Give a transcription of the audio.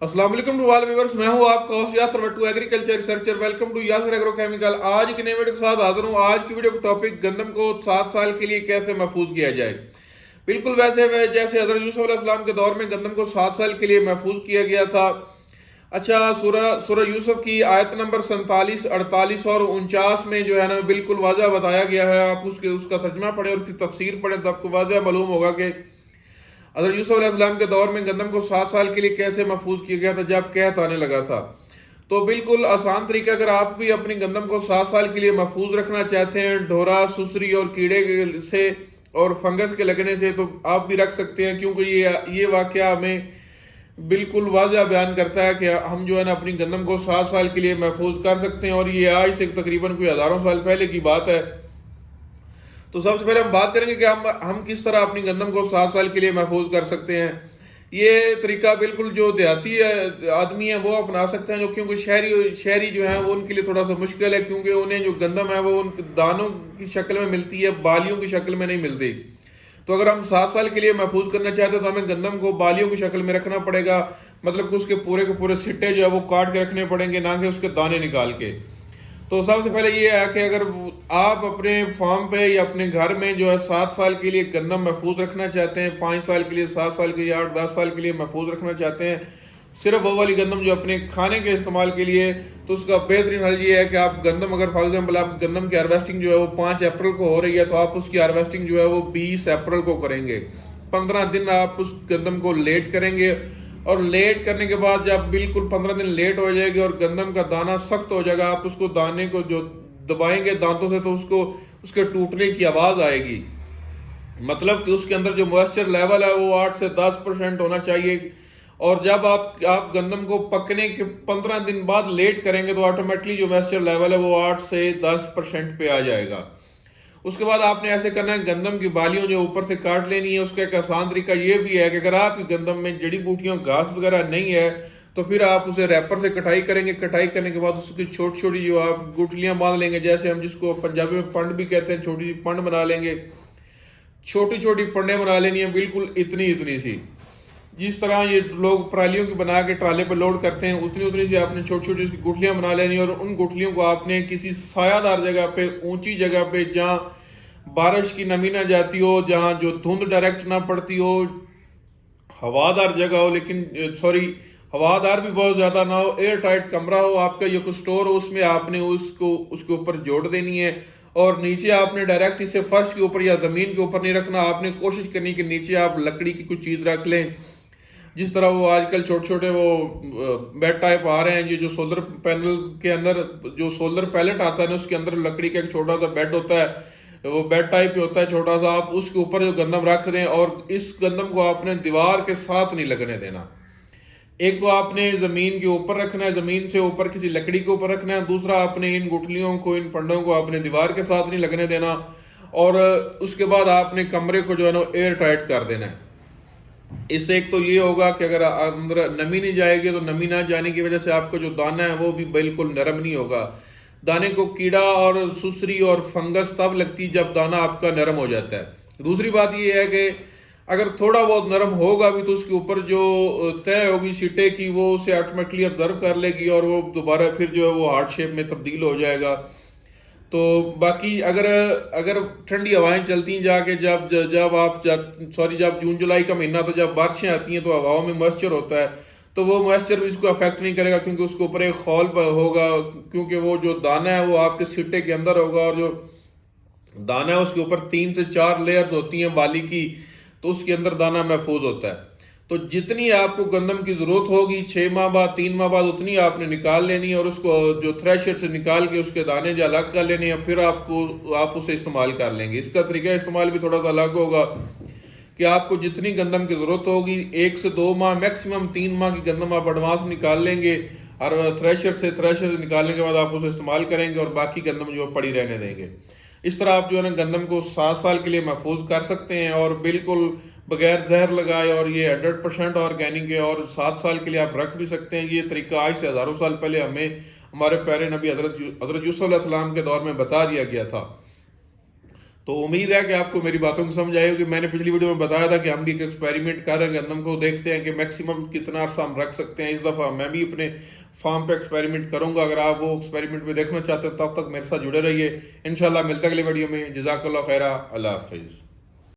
अस्सलाम वालेकुम to all viewers, मैं हूं आपका host Yasir Wattoo, agriculture researcher. Welcome to Yasir agro chemical. आज की नई वीडियो के साथ हाजिर हूं। आज की वीडियो का टॉपिक गंदम को 7 साल के लिए कैसे महफूज किया जाए। बिल्कुल वैसे जैसे हजरत यूसुफ अलैहिस्सलाम के दौर में गंदम को 7 साल के लिए महफूज किया गया था। अच्छा, सूरह यूसुफ की आयत नंबर 47, 48 और 49 में जो है ना बिल्कुल वाज़ह बताया गया है। आप उसका तर्जमा पढ़ें और उसकी तफसीर पढ़ें तो आपको वाज़ह मालूम होगा कि हज़रत यूसुफ अलैहिस्सलाम के दौर में गंदम को 7 साल के लिए कैसे महफूज किया गया था जब कहत आने लगा था। तो बिल्कुल आसान तरीका, अगर आप भी अपनी गंदम को 7 साल के लिए महफूज रखना चाहते हैं ढोरा, सुसरी और कीड़े से और फंगस के लगने से, तो आप भी रख सकते हैं, क्योंकि ये वाकया हमें बिल्कुल वाज़ह बयान करता है कि हम जो है ना अपनी गंदम को 7 साल के लिए महफूज कर सकते हैं। और ये आज से तकरीबन कोई हज़ारों साल पहले की बात है। तो सबसे पहले हम बात करेंगे कि हम किस तरह अपनी गंदम को 7 साल के लिए महफूज कर सकते हैं। ये तरीका बिल्कुल जो देहाती आदमी है वो अपना सकते हैं, जो क्योंकि शहरी जो है वो उनके लिए थोड़ा सा मुश्किल है, क्योंकि उन्हें जो गंदम है वो उन दानों की शक्ल में मिलती है, बालियों की शक्ल में नहीं मिलती। तो अगर हम 7 साल के लिए महफूज करना चाहते हैं तो हमें गंदम को बालियों की शक्ल में रखना पड़ेगा। मतलब कि उसके पूरे के पूरे सिट्टे जो है वो काट के रखने पड़ेंगे, ना कि उसके दाने निकाल के। तो सबसे पहले ये है कि अगर आप अपने फार्म पे या अपने घर में जो है 7 साल के लिए गंदम महफूज रखना चाहते हैं, 5 साल के लिए, 7 साल के लिए, 8-10 साल के लिए महफूज रखना चाहते हैं, सिर्फ वो वाली गंदम जो अपने खाने के इस्तेमाल के लिए, तो उसका बेहतरीन हल ये है कि आप गंदम, अगर फॉर एग्जाम्पल आप गंदम की हार्वेस्टिंग जो है वो 5 अप्रैल को हो रही है, तो आप उसकी हार्वेस्टिंग जो है वो 20 अप्रैल को करेंगे। 15 दिन आप उस गंदम को लेट करेंगे, और लेट करने के बाद जब बिल्कुल 15 दिन लेट हो जाएगी और गंदम का दाना सख्त हो जाएगा, आप उसको दाने को जो दबाएंगे दांतों से तो उसको उसके टूटने की आवाज़ आएगी। मतलब कि उसके अंदर जो मॉइस्चर लेवल है वो 8 से 10% होना चाहिए। और जब आप गंदम को पकने के 15 दिन बाद लेट करेंगे तो ऑटोमेटिकली जो मॉइस्चर लेवल है वो 8 से 10% पे आ जाएगा। उसके बाद आपने ऐसे करना है, गंदम की बालियों जो ऊपर से काट लेनी है। उसका एक आसान तरीका ये भी है कि अगर आपकी गंदम में जड़ी बूटियों घास वगैरह नहीं है तो फिर आप उसे रैपर से कटाई करेंगे। कटाई करने के बाद उसकी छोटी छोटी जो आप गुठलियां बांध लेंगे, जैसे हम जिसको पंजाबी में पंड भी कहते हैं, छोटी सी पंड बना लेंगे। छोटी छोटी पंडें बना लेनी है, बिल्कुल इतनी इतनी सी, जिस तरह ये लोग परालियों की बना के ट्राले पर लोड करते हैं, उतनी उतनी सी आपने छोटी छोटी उसकी गुठलियां बना लेनी। और उन गुठलियों को आपने किसी सायादार जगह पे, ऊंची जगह पे, जहाँ बारिश की नमी ना जाती हो, जहाँ जो धुंध डायरेक्ट ना पड़ती हो, हवादार जगह हो, लेकिन सॉरी, हवादार भी बहुत ज़्यादा ना हो, एयर टाइट कमरा हो आपका, या कोई स्टोर हो, उसमें आपने उसको उसके ऊपर जोड़ देनी है। और नीचे आपने डायरेक्ट इसे फर्श के ऊपर या ज़मीन के ऊपर नहीं रखना। आपने कोशिश करनी कि नीचे आप लकड़ी की कुछ चीज़ रख लें, जिस तरह वो आजकल छोटे छोटे वो बेड टाइप आ रहे हैं। ये जो सोलर पैनल के अंदर जो सोलर पैलेट आता है ना, उसके अंदर लकड़ी का एक छोटा सा बेड होता है, वो बेड टाइप ही होता है छोटा सा। आप उसके ऊपर जो गंदम रख दें, और इस गंदम को आपने दीवार के साथ नहीं लगने देना। एक तो आपने ज़मीन के ऊपर रखना है, ज़मीन से ऊपर किसी लकड़ी के ऊपर रखना है। दूसरा, आपने इन गुठलियों को, इन पंडों को आपने दीवार के साथ नहीं लगने देना। और उसके बाद आपने कमरे को जो है ना एयर टाइट कर देना है। इससे एक तो ये होगा कि अगर अंदर नमी नहीं जाएगी तो नमी ना जाने की वजह से आपका जो दाना है वो भी बिल्कुल नरम नहीं होगा। दाने को कीड़ा और सुसरी और फंगस तब लगती जब दाना आपका नरम हो जाता है। दूसरी बात ये है कि अगर थोड़ा बहुत नरम होगा भी तो उसके ऊपर जो तय होगी सीटे की, वो उसे ऑटोमेटिकली ऑब्जर्व कर लेगी और वो दोबारा फिर जो है वो हार्ट शेप में तब्दील हो जाएगा। तो बाकी अगर अगर ठंडी हवाएं चलती हैं जाके, जब जब आप जब जून जुलाई का महीना, तो जब बारिशें आती हैं तो हवाओं में मॉइस्चर होता है, तो वो मॉइस्चर भी इसको अफेक्ट नहीं करेगा, क्योंकि उसके ऊपर एक खौल होगा, क्योंकि वो जो दाना है वो आपके सिट्टे के अंदर होगा। और जो दाना है उसके ऊपर 3 से 4 लेयर्स होती हैं बाली की, तो उसके अंदर दाना महफूज होता है। तो जितनी आपको गंदम की ज़रूरत होगी 6 माह बाद, 3 माह बाद, उतनी आपने निकाल लेनी है, और उसको जो थ्रेशर से निकाल के उसके दाने जो अलग कर लेने हैं, फिर आप उसे इस्तेमाल कर लेंगे। इसका तरीका इस्तेमाल भी थोड़ा सा अलग होगा कि आपको जितनी गंदम की ज़रूरत होगी 1 से 2 माह, मैक्सिमम 3 माह की गंदम आप एडवांस निकाल लेंगे, और थ्रेशर निकालने के बाद आप उसे इस्तेमाल करेंगे, और बाकी गंदम जो पड़ी रहने देंगे। इस तरह आप जो है ना गंदम को 7 साल के लिए महफूज कर सकते हैं, और बिल्कुल बगैर जहर लगाए, और ये 100% ऑर्गेनिक है, और 7 साल के लिए आप रख भी सकते हैं। ये तरीका आज से हज़ारों साल पहले हमारे प्यारे नबी हज़रत यूसुफ अलैहिस्सलाम के दौर में बता दिया गया था। تو امید ہے کہ آپ کو میری باتوں کو سمجھ آئے ہوگی. میں نے پچھلی ویڈیو میں بتایا تھا کہ ہم بھی ایک ایکسپیریمنٹ کر رہے ہیں گندم کو, دیکھتے ہیں کہ میکسیمم کتنا عرصہ ہم رکھ سکتے ہیں. اس دفعہ میں بھی اپنے فارم پہ ایکسپیریمنٹ کروں گا. اگر آپ وہ ایکسپیریمنٹ میں دیکھنا چاہتے ہیں تب تک میرے ساتھ جڑے رہیے. انشاءاللہ ملتے ہیں اگلی ویڈیو میں. جزاک اللہ خیرہ. اللہ حافظ.